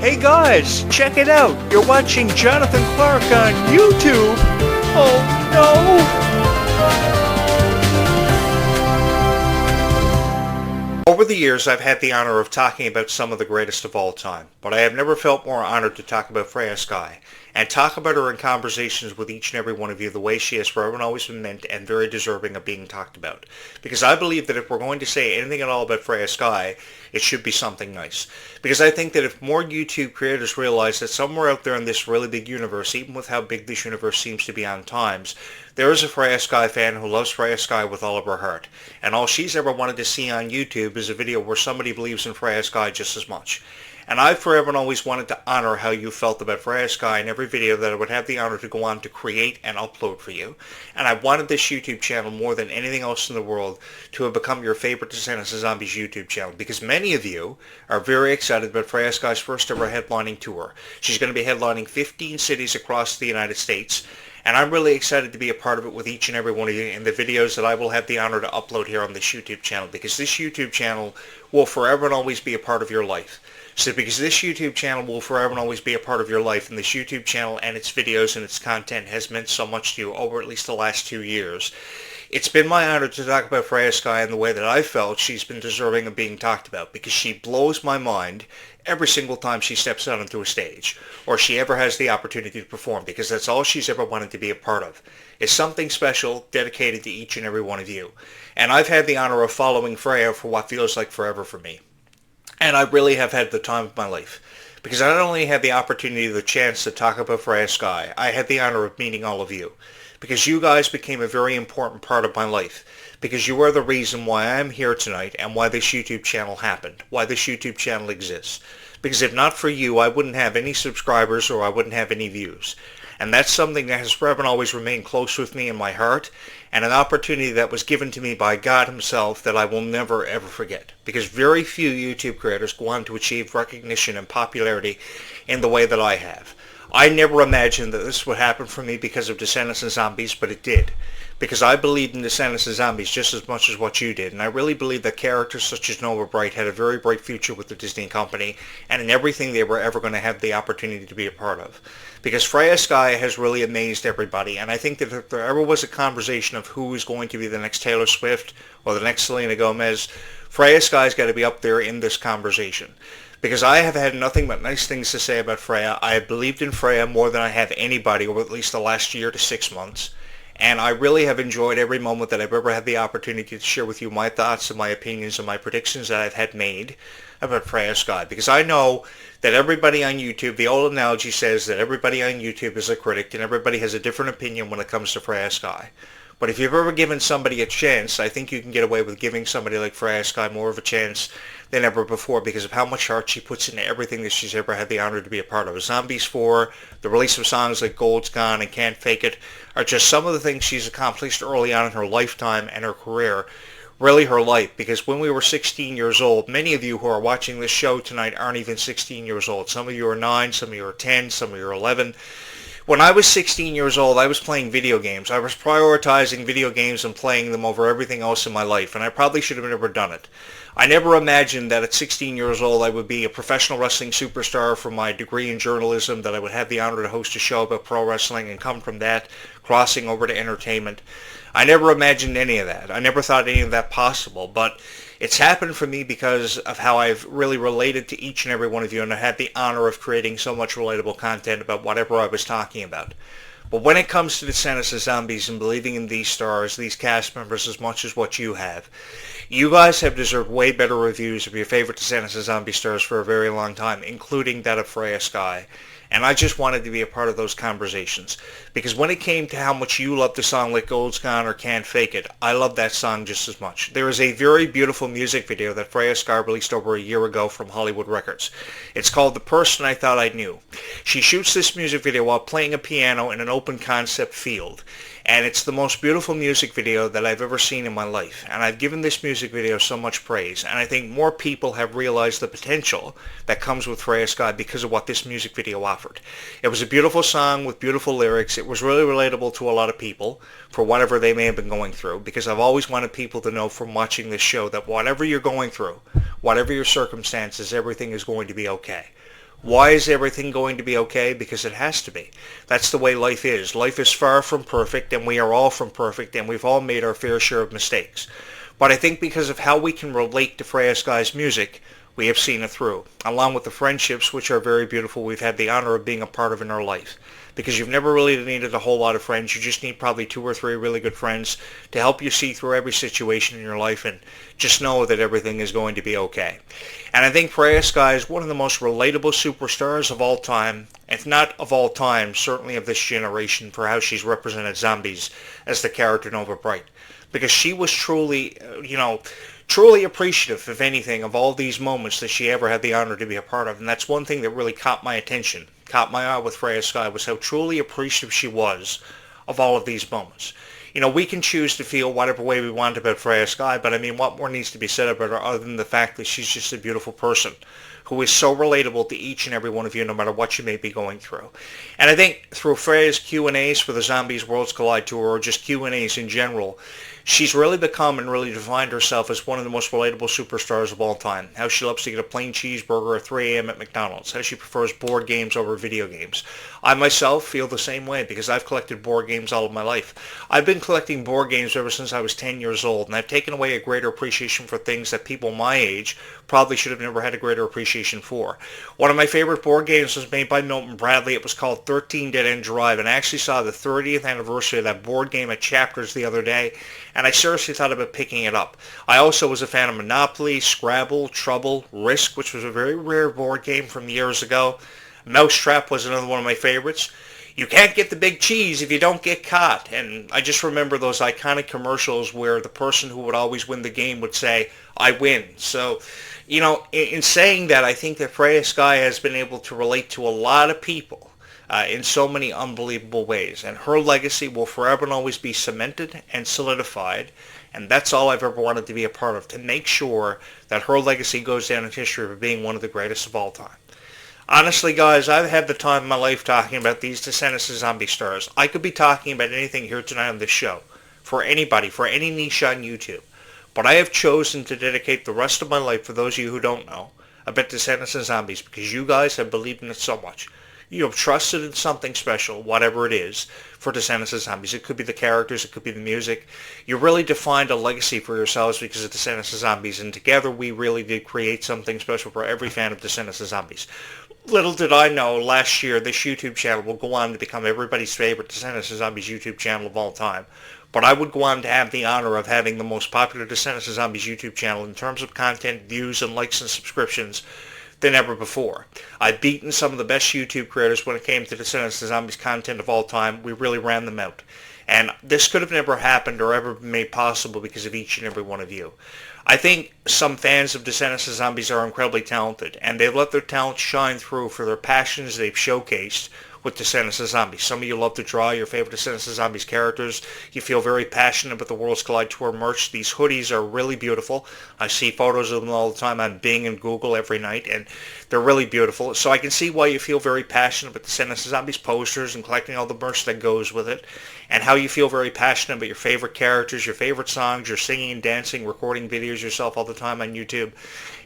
Hey guys, check it out. You're watching Jonathan Clarke on YouTube. Oh no! Over the years, I've had the honor of talking about some of the greatest of all time, but I have never felt more honored to talk about Freya Skye, and talk about her in conversations with each and every one of you the way she has forever and always been meant and very deserving of being talked about. Because I believe that if we're going to say anything at all about Freya Skye, it should be something nice. Because I think that if more YouTube creators realize that somewhere out there in this really big universe, even with how big this universe seems to be on times, there is a Freya Skye fan who loves Freya Skye with all of her heart. And all she's ever wanted to see on YouTube is a video where somebody believes in Freya Skye just as much. And I've forever and always wanted to honor how you felt about Freya Skye in every video that I would have the honor to go on to create and upload for you. And I wanted this YouTube channel more than anything else in the world to have become your favorite Descendants of Zombies YouTube channel, because many of you are very excited about Freya Skye's first ever headlining tour. She's going to be headlining 15 cities across the United States. And I'm really excited to be a part of it with each and every one of you in the videos that I will have the honor to upload here on this YouTube channel, because this YouTube channel will forever and always be a part of your life. So because this YouTube channel will forever and always be a part of your life, and this YouTube channel and its videos and its content has meant so much to you over at least the last 2 years, it's been my honor to talk about Freya Skye in the way that I felt she's been deserving of being talked about, because she blows my mind every single time she steps out onto a stage, or she ever has the opportunity to perform, because that's all she's ever wanted to be a part of, is something special dedicated to each and every one of you. And I've had the honor of following Freya for what feels like forever for me. And I really have had the time of my life, because I not only had the opportunity, the chance to talk about Freya Skye, I had the honor of meeting all of you, because you guys became a very important part of my life, because you are the reason why I'm here tonight and why this YouTube channel happened, why this YouTube channel exists. Because if not for you, I wouldn't have any subscribers or I wouldn't have any views. And that's something that has forever and always remained close with me in my heart, and an opportunity that was given to me by God himself that I will never ever forget. Because very few YouTube creators go on to achieve recognition and popularity in the way that I have. I never imagined that this would happen for me because of Descendants of Zombies, but it did. Because I believed in Descendants of Zombies just as much as what you did, and I really believe that characters such as Nova Bright had a very bright future with the Disney company, and in everything they were ever going to have the opportunity to be a part of. Because Freya Skye has really amazed everybody, and I think that if there ever was a conversation of who is going to be the next Taylor Swift or the next Selena Gomez, Freya Skye's got to be up there in this conversation. Because I have had nothing but nice things to say about Freya. I have believed in Freya more than I have anybody over at least the last year to 6 months. And I really have enjoyed every moment that I've ever had the opportunity to share with you my thoughts and my opinions and my predictions that I've had made about Freya Skye. Because I know that everybody on YouTube, the old analogy says that everybody on YouTube is a critic and everybody has a different opinion when it comes to Freya Skye. But if you've ever given somebody a chance, I think you can get away with giving somebody like Freya Skye more of a chance than ever before, because of how much heart she puts into everything that she's ever had the honor to be a part of. Zombies 4, the release of songs like Gold's Gone and Can't Fake It are just some of the things she's accomplished early on in her lifetime and her career, really her life. Because when we were 16 years old, many of you who are watching this show tonight aren't even 16 years old. Some of you are 9, some of you are 10, some of you are 11. When I was 16 years old, I was playing video games. I was prioritizing video games and playing them over everything else in my life, and I probably should have never done it. I never imagined that at 16 years old I would be a professional wrestling superstar from my degree in journalism, that I would have the honor to host a show about pro wrestling and come from that, crossing over to entertainment. I never imagined any of that. I never thought any of that possible, but it's happened for me because of how I've really related to each and every one of you, and I had the honor of creating so much relatable content about whatever I was talking about. But when it comes to Descendants of Zombies and believing in these stars, these cast members as much as what you have, you guys have deserved way better reviews of your favorite Descendants of Zombie stars for a very long time, including that of Freya Skye. And I just wanted to be a part of those conversations. Because when it came to how much you loved a song like Gold's Gone or Can't Fake It, I love that song just as much. There is a very beautiful music video that Freya Skye released over a year ago from Hollywood Records. It's called The Person I Thought I Knew. She shoots this music video while playing a piano in an open concept field. And it's the most beautiful music video that I've ever seen in my life. And I've given this music video so much praise. And I think more people have realized the potential that comes with Freya Skye because of what this music video offered. It was a beautiful song with beautiful lyrics. It was really relatable to a lot of people for whatever they may have been going through. Because I've always wanted people to know from watching this show that whatever you're going through, whatever your circumstances, everything is going to be okay. Why is everything going to be okay? Because it has to be. That's the way life is. Life is far from perfect, and we are all from perfect, and we've all made our fair share of mistakes. But I think because of how we can relate to Freya Skye's music, we have seen it through, along with the friendships, which are very beautiful, we've had the honor of being a part of in our life. Because you've never really needed a whole lot of friends. You just need probably 2 or 3 really good friends to help you see through every situation in your life and just know that everything is going to be okay. And I think Freya Skye is one of the most relatable superstars of all time, if not of all time, certainly of this generation, for how she's represented zombies as the character Nova Bright. Because she was truly, truly appreciative, if anything, of all these moments that she ever had the honor to be a part of. And that's one thing that really caught my attention, caught my eye with Freya Skye, was how truly appreciative she was of all of these moments. We can choose to feel whatever way we want about Freya Skye, but I mean, what more needs to be said about her other than the fact that she's just a beautiful person who is so relatable to each and every one of you, no matter what you may be going through. And I think through Freya's Q&As for the Zombies Worlds Collide Tour, or just Q&As in general, she's really become and really defined herself as one of the most relatable superstars of all time. How she loves to get a plain cheeseburger at 3 a.m. at McDonald's. How she prefers board games over video games. I myself feel the same way because I've collected board games all of my life. I've been collecting board games ever since I was 10 years old, and I've taken away a greater appreciation for things that people my age probably should have never had a greater appreciation for. One of my favorite board games was made by Milton Bradley. It was called 13 Dead End Drive, and I actually saw the 30th anniversary of that board game at Chapters the other day, and I seriously thought about picking it up. I also was a fan of Monopoly, Scrabble, Trouble, Risk, which was a very rare board game from years ago. Mousetrap was another one of my favorites. You can't get the big cheese if you don't get caught. And I just remember those iconic commercials where the person who would always win the game would say, I win. So, in saying that, I think that Freya Skye has been able to relate to a lot of people in so many unbelievable ways. And her legacy will forever and always be cemented and solidified. And that's all I've ever wanted to be a part of, to make sure that her legacy goes down in history for being one of the greatest of all time. Honestly, guys, I've had the time of my life talking about these Descendants of Zombie stars. I could be talking about anything here tonight on this show, for anybody, for any niche on YouTube. But I have chosen to dedicate the rest of my life, for those of you who don't know, about Descendants of Zombies, because you guys have believed in it so much. You have trusted in something special, whatever it is, for Descendants of Zombies. It could be the characters, it could be the music. You really defined a legacy for yourselves because of Descendants of Zombies, and together we really did create something special for every fan of Descendants of Zombies. Little did I know, last year this YouTube channel will go on to become everybody's favorite Descendants of Zombies YouTube channel of all time. But I would go on to have the honor of having the most popular Descendants of Zombies YouTube channel in terms of content, views, and likes and subscriptions than ever before. I've beaten some of the best YouTube creators when it came to Descendants of Zombies content of all time. We really ran them out. And this could have never happened or ever been made possible because of each and every one of you. I think some fans of Descendants of Zombies are incredibly talented, and they've let their talent shine through for their passions they've showcased with Descendants of Zombies. Some of you love to draw your favorite Descendants of Zombies characters. You feel very passionate about the Worlds Collide Tour merch. These hoodies are really beautiful. I see photos of them all the time on Bing and Google every night, and they're really beautiful. So I can see why you feel very passionate about Descendants of Zombies posters and collecting all the merch that goes with it, and how you feel very passionate about your favorite characters, your favorite songs, your singing and dancing, recording videos yourself all the time on YouTube.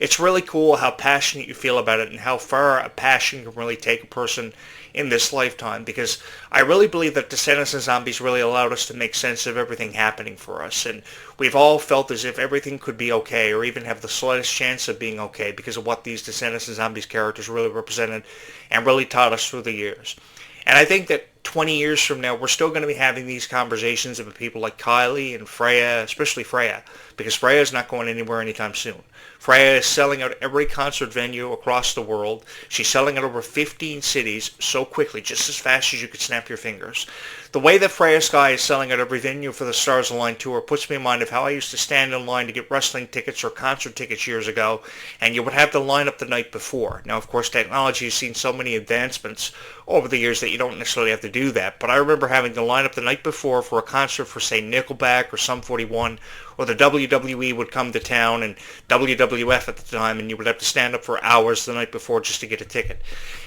It's really cool how passionate you feel about it and how far a passion can really take a person in this lifetime, because I really believe that Descendants of Zombies really allowed us to make sense of everything happening for us, and we've all felt as if everything could be okay or even have the slightest chance of being okay because of what these Descendants of Zombies characters really represented and really taught us through the years. And I think that 20 years from now, we're still going to be having these conversations about people like Kylie and Freya, especially Freya, because Freya is not going anywhere anytime soon. Freya is selling out every concert venue across the world. She's selling out over 15 cities so quickly, just as fast as you could snap your fingers. The way that Freya Skye is selling out every venue for the Stars Align Tour puts me in mind of how I used to stand in line to get wrestling tickets or concert tickets years ago, and you would have to line up the night before. Now, of course, technology has seen so many advancements over the years that you don't necessarily have to do that, but I remember having to line up the night before for a concert for, say, Nickelback or Sum 41, or the WWE would come to town, and WWF at the time, and you would have to stand up for hours the night before just to get a ticket.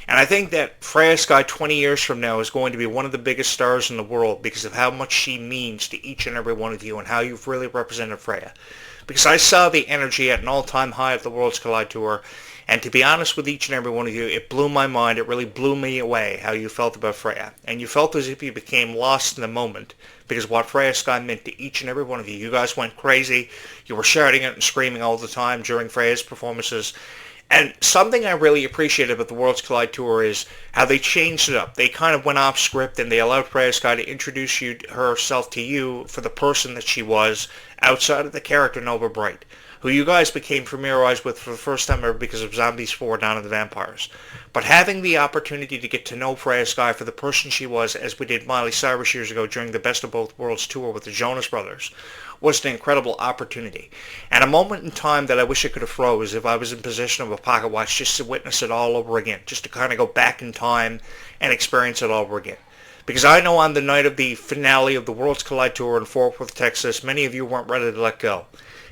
And I think that Freya Skye 20 years from now is going to be one of the biggest stars in the world because of how much she means to each and every one of you and how you've really represented Freya. Because I saw the energy at an all-time high at the Worlds Collide Tour, And to be honest with each and every one of you, it blew my mind. It really blew me away how you felt about Freya. And you felt as if you became lost in the moment because what Freya Skye meant to each and every one of you. You guys went crazy. You were shouting it and screaming all the time during Freya's performances. And something I really appreciated about the Worlds Collide Tour is how they changed it up. They kind of went off script and they allowed Freya Skye to introduce herself to you for the person that she was outside of the character Nova Bright, who you guys became familiarized with for the first time ever because of Zombies 4 Dawn of the Vampires. But having the opportunity to get to know Freya Skye for the person she was, as we did Miley Cyrus years ago during the Best of Both Worlds tour with the Jonas Brothers, was an incredible opportunity. And a moment in time that I wish I could have froze if I was in possession of a pocket watch just to witness it all over again, just to kind of go back in time and experience it all over again. Because I know on the night of the finale of the Worlds Collide Tour in Fort Worth, Texas, many of you weren't ready to let go.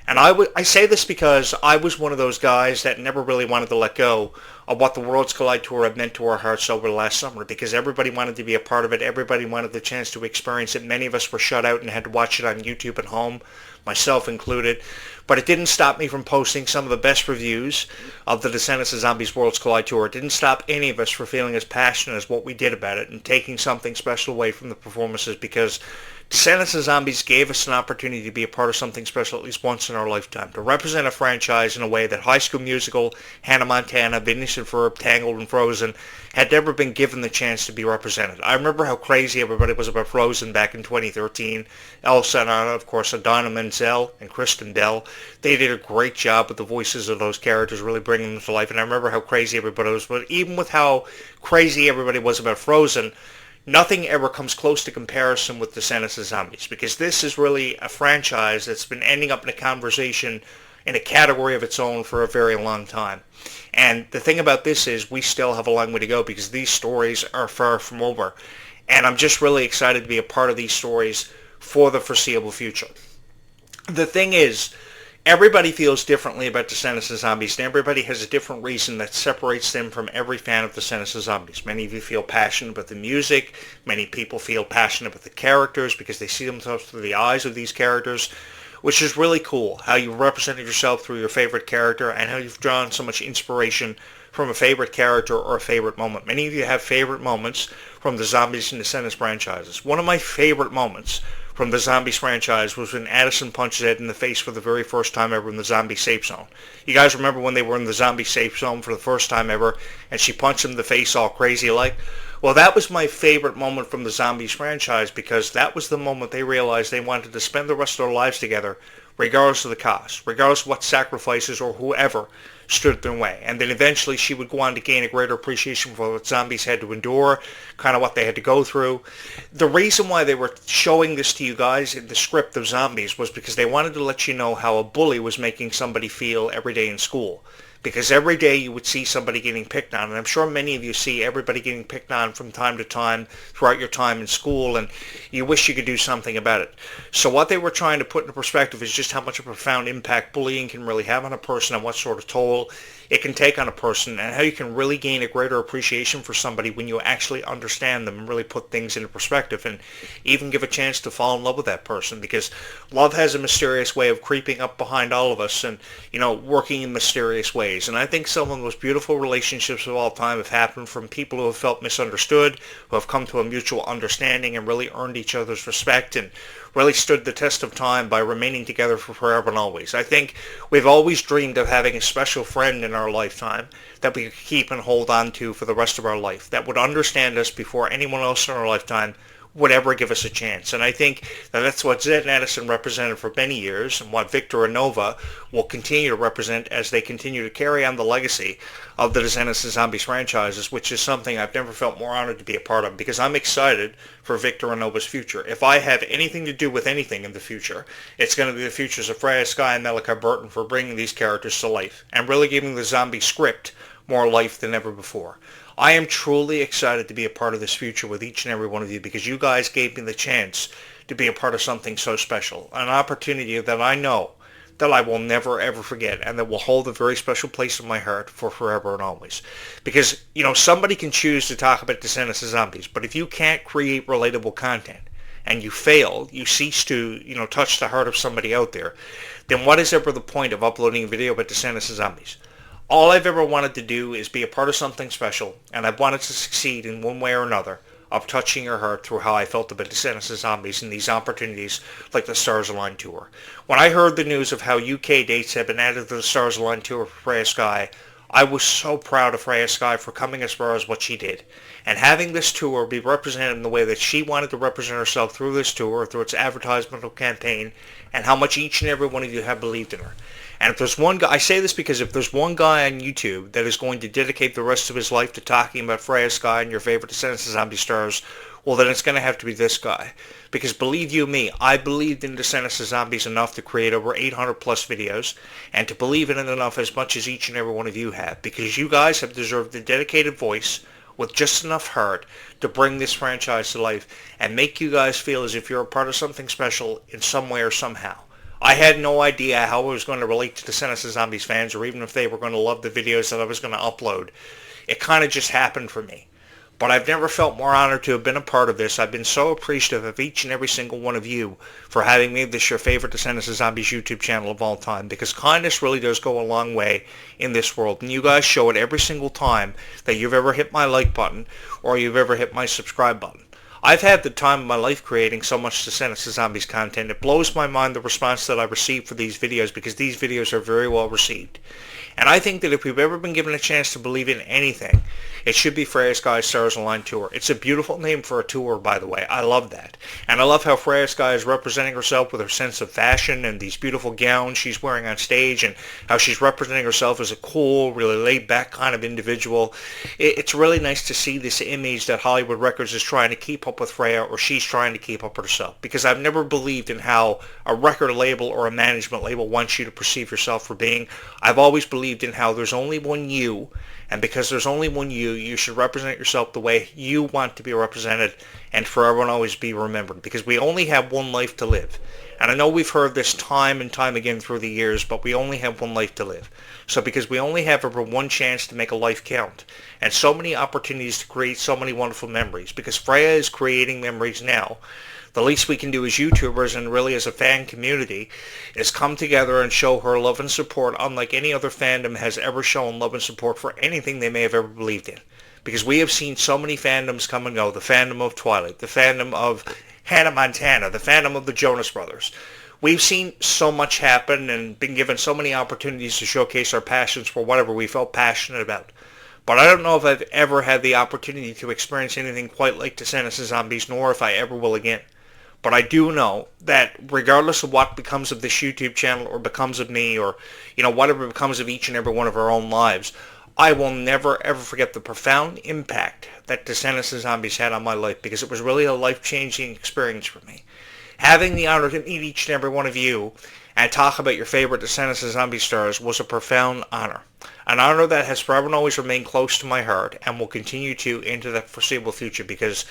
And I say this because I was one of those guys that never really wanted to let go of what the Worlds Collide Tour had meant to our hearts over the last summer, because everybody wanted to be a part of it. Everybody wanted the chance to experience it. Many of us were shut out and had to watch it on YouTube at home, myself included. But it didn't stop me from posting some of the best reviews of the Descendants of Zombies Worlds Collide Tour. It didn't stop any of us from feeling as passionate as what we did about it and taking something special away from the performances, because Descendants of Zombies gave us an opportunity to be a part of something special at least once in our lifetime, to represent a franchise in a way that High School Musical, Hannah Montana, Phineas and Ferb, Tangled, and Frozen had never been given the chance to be represented. I remember how crazy everybody was about Frozen back in 2013. Elsa and Anna, of course, Adana Menzel and Kristen Bell. They did a great job with the voices of those characters, really bringing them to life. And I remember how crazy everybody was. But even with how crazy everybody was about Frozen, nothing ever comes close to comparison with Descendants of Zombies, because this is really a franchise that's been ending up in a conversation in a category of its own for a very long time. And the thing about this is we still have a long way to go, because these stories are far from over. And I'm just really excited to be a part of these stories for the foreseeable future. The thing is, everybody feels differently about Descendants of Zombies, and everybody has a different reason that separates them from every fan of Descendants of Zombies. Many of you feel passionate about the music. Many people feel passionate about the characters because they see themselves through the eyes of these characters, which is really cool, how you represented yourself through your favorite character and how you've drawn so much inspiration from a favorite character or a favorite moment. Many of you have favorite moments from the Zombies and Descendants franchises. One of my favorite moments from the Zombies franchise was when Addison punched Ed in the face for the very first time ever in the Zombie Safe Zone. You guys remember when they were in the Zombie Safe Zone for the first time ever and she punched him in the face all crazy like? Well, that was my favorite moment from the Zombies franchise, because that was the moment they realized they wanted to spend the rest of their lives together regardless of the cost, regardless of what sacrifices or whoever stood in their way. And then eventually she would go on to gain a greater appreciation for what zombies had to endure, kind of what they had to go through. The reason why they were showing this to you guys in the script of Zombies was because they wanted to let you know how a bully was making somebody feel every day in school. Because every day you would see somebody getting picked on, and I'm sure many of you see everybody getting picked on from time to time throughout your time in school, and you wish you could do something about it. So what they were trying to put into perspective is just how much of a profound impact bullying can really have on a person, and what sort of toll it can take on a person, and how you can really gain a greater appreciation for somebody when you actually understand them and really put things into perspective, and even give a chance to fall in love with that person, because love has a mysterious way of creeping up behind all of us and, working in mysterious ways. And I think some of the most beautiful relationships of all time have happened from people who have felt misunderstood, who have come to a mutual understanding and really earned each other's respect and really stood the test of time by remaining together for forever and always. I think we've always dreamed of having a special friend in our lifetime that we could keep and hold on to for the rest of our life, that would understand us before anyone else in our lifetime would ever give us a chance. And I think that that's what Zed and Addison represented for many years, and what Victor and Nova will continue to represent as they continue to carry on the legacy of the Descendants of Zombies franchises, which is something I've never felt more honored to be a part of, because I'm excited for Victor and Nova's future. If I have anything to do with anything in the future, it's going to be the futures of Freya, Skye, and Malachi Burton for bringing these characters to life and really giving the zombie script more life than ever before. I am truly excited to be a part of this future with each and every one of you, because you guys gave me the chance to be a part of something so special, an opportunity that I know that I will never ever forget, and that will hold a very special place in my heart for forever and always. Because, somebody can choose to talk about Descendants of Zombies, but if you can't create relatable content, and you fail, you cease to, touch the heart of somebody out there, then what is ever the point of uploading a video about Descendants of Zombies? All I've ever wanted to do is be a part of something special, and I've wanted to succeed in one way or another of touching your heart through how I felt about Descendants of Zombies and these opportunities like the Stars Align Tour. When I heard the news of how UK dates had been added to the Stars Align Tour for Freya Skye, I was so proud of Freya Skye for coming as far as what she did. And having this tour be represented in the way that she wanted to represent herself through this tour, through its advertisemental campaign, and how much each and every one of you have believed in her. And if there's one guy, I say this because if there's one guy on YouTube that is going to dedicate the rest of his life to talking about Freya Skye and your favorite Descendants of Zombie stars, well then it's going to have to be this guy. Because believe you me, I believed in Descendants of Zombies enough to create over 800 plus videos, and to believe in it enough as much as each and every one of you have. Because you guys have deserved a dedicated voice with just enough heart to bring this franchise to life and make you guys feel as if you're a part of something special in some way or somehow. I had no idea how I was going to relate to Descendants of Zombies fans, or even if they were going to love the videos that I was going to upload. It kind of just happened for me. But I've never felt more honored to have been a part of this. I've been so appreciative of each and every single one of you for having made this your favorite Descendants of Zombies YouTube channel of all time, because kindness really does go a long way in this world, and you guys show it every single time that you've ever hit my like button or you've ever hit my subscribe button. I've had the time of my life creating so much Descendants of Zombies content. It blows my mind the response that I receive for these videos, because these videos are very well received. And I think that if we've ever been given a chance to believe in anything, it should be Freya Skye's Stars Align Tour. It's a beautiful name for a tour, by the way. I love that. And I love how Freya Skye is representing herself with her sense of fashion and these beautiful gowns she's wearing on stage, and how she's representing herself as a cool, really laid-back kind of individual. It's really nice to see this image that Hollywood Records is trying to keep up with Freya, or she's trying to keep up with herself. Because I've never believed in how a record label or a management label wants you to perceive yourself for being. I've always believed in how there's only one you, and because there's only one you, you should represent yourself the way you want to be represented, and forever and always be remembered, because we only have one life to live. And I know we've heard this time and time again through the years, but we only have one life to live. So because we only have ever one chance to make a life count, and so many opportunities to create so many wonderful memories, because Freya is creating memories now, the least we can do as YouTubers, and really as a fan community, is come together and show her love and support unlike any other fandom has ever shown love and support for anything they may have ever believed in. Because we have seen so many fandoms come and go. The fandom of Twilight, the fandom of Hannah Montana, the fandom of the Jonas Brothers. We've seen so much happen and been given so many opportunities to showcase our passions for whatever we felt passionate about. But I don't know if I've ever had the opportunity to experience anything quite like Descendants of Zombies, nor if I ever will again. But I do know that regardless of what becomes of this YouTube channel, or becomes of me, or whatever becomes of each and every one of our own lives, I will never ever forget the profound impact that Descendants of Zombies had on my life, because it was really a life-changing experience for me. Having the honor to meet each and every one of you and talk about your favorite Descendants of Zombie stars was a profound honor. An honor that has forever and always remained close to my heart, and will continue to into the foreseeable future, because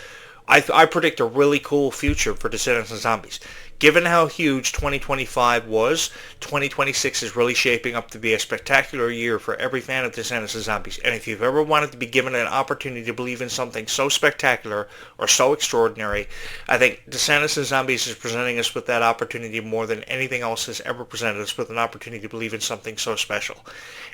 I predict a really cool future for Descendants of Zombies. Given how huge 2025 was, 2026 is really shaping up to be a spectacular year for every fan of Descendants of Zombies. And if you've ever wanted to be given an opportunity to believe in something so spectacular or so extraordinary, I think Descendants of Zombies is presenting us with that opportunity more than anything else has ever presented us with an opportunity to believe in something so special.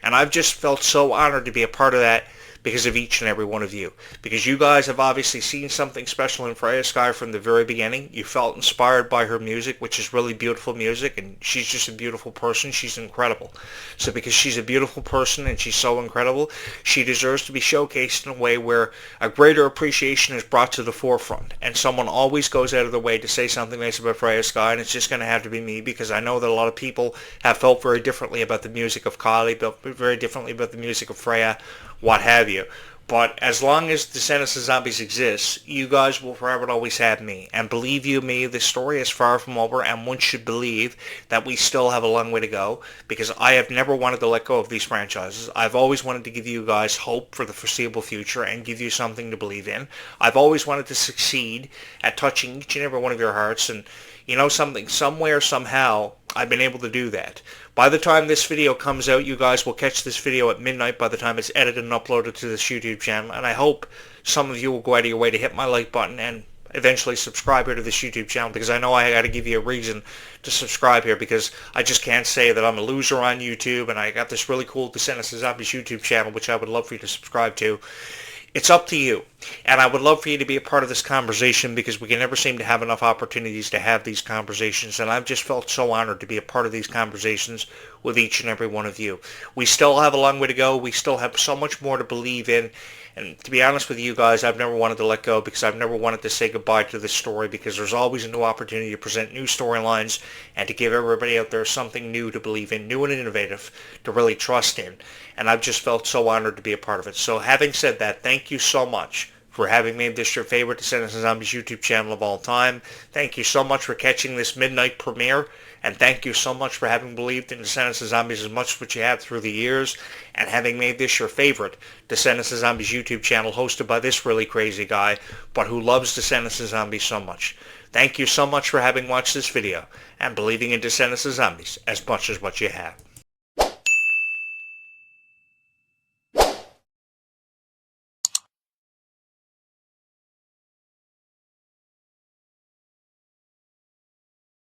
And I've just felt so honored to be a part of that, because of each and every one of you. Because you guys have obviously seen something special in Freya Skye from the very beginning. You felt inspired by her music, which is really beautiful music, and she's just a beautiful person. She's incredible. So because she's a beautiful person and she's so incredible, she deserves to be showcased in a way where a greater appreciation is brought to the forefront. And someone always goes out of their way to say something nice about Freya Skye, and it's just going to have to be me, because I know that a lot of people have felt very differently about the music of Kylie, felt very differently about the music of Freya, what have you. But as long as Descendants of Zombies exists, you guys will forever and always have me. And believe you me, this story is far from over, and one should believe that we still have a long way to go, because I have never wanted to let go of these franchises. I've always wanted to give you guys hope for the foreseeable future and give you something to believe in. I've always wanted to succeed at touching each and every one of your hearts, and something, somewhere, somehow, I've been able to do that. By the time this video comes out, you guys will catch this video at midnight by the time it's edited and uploaded to this YouTube channel, and I hope some of you will go out of your way to hit my like button and eventually subscribe here to this YouTube channel, because I know I got to give you a reason to subscribe here, because I just can't say that I'm a loser on YouTube and I got this really cool Descendants of Zombies YouTube channel, which I would love for you to subscribe to. It's up to you. And I would love for you to be a part of this conversation, because we can never seem to have enough opportunities to have these conversations. And I've just felt so honored to be a part of these conversations with each and every one of you. We still have a long way to go. We still have so much more to believe in. And to be honest with you guys, I've never wanted to let go, because I've never wanted to say goodbye to this story, because there's always a new opportunity to present new storylines and to give everybody out there something new to believe in, new and innovative, to really trust in. And I've just felt so honored to be a part of it. So having said that, thank you so much for having made this your favorite Descendants of Zombies YouTube channel of all time. Thank you so much for catching this midnight premiere. And thank you so much for having believed in Descendants of Zombies as much as what you have through the years, and having made this your favorite Descendants of Zombies YouTube channel, hosted by this really crazy guy, but who loves Descendants of Zombies so much. Thank you so much for having watched this video, and believing in Descendants of Zombies as much as what you have.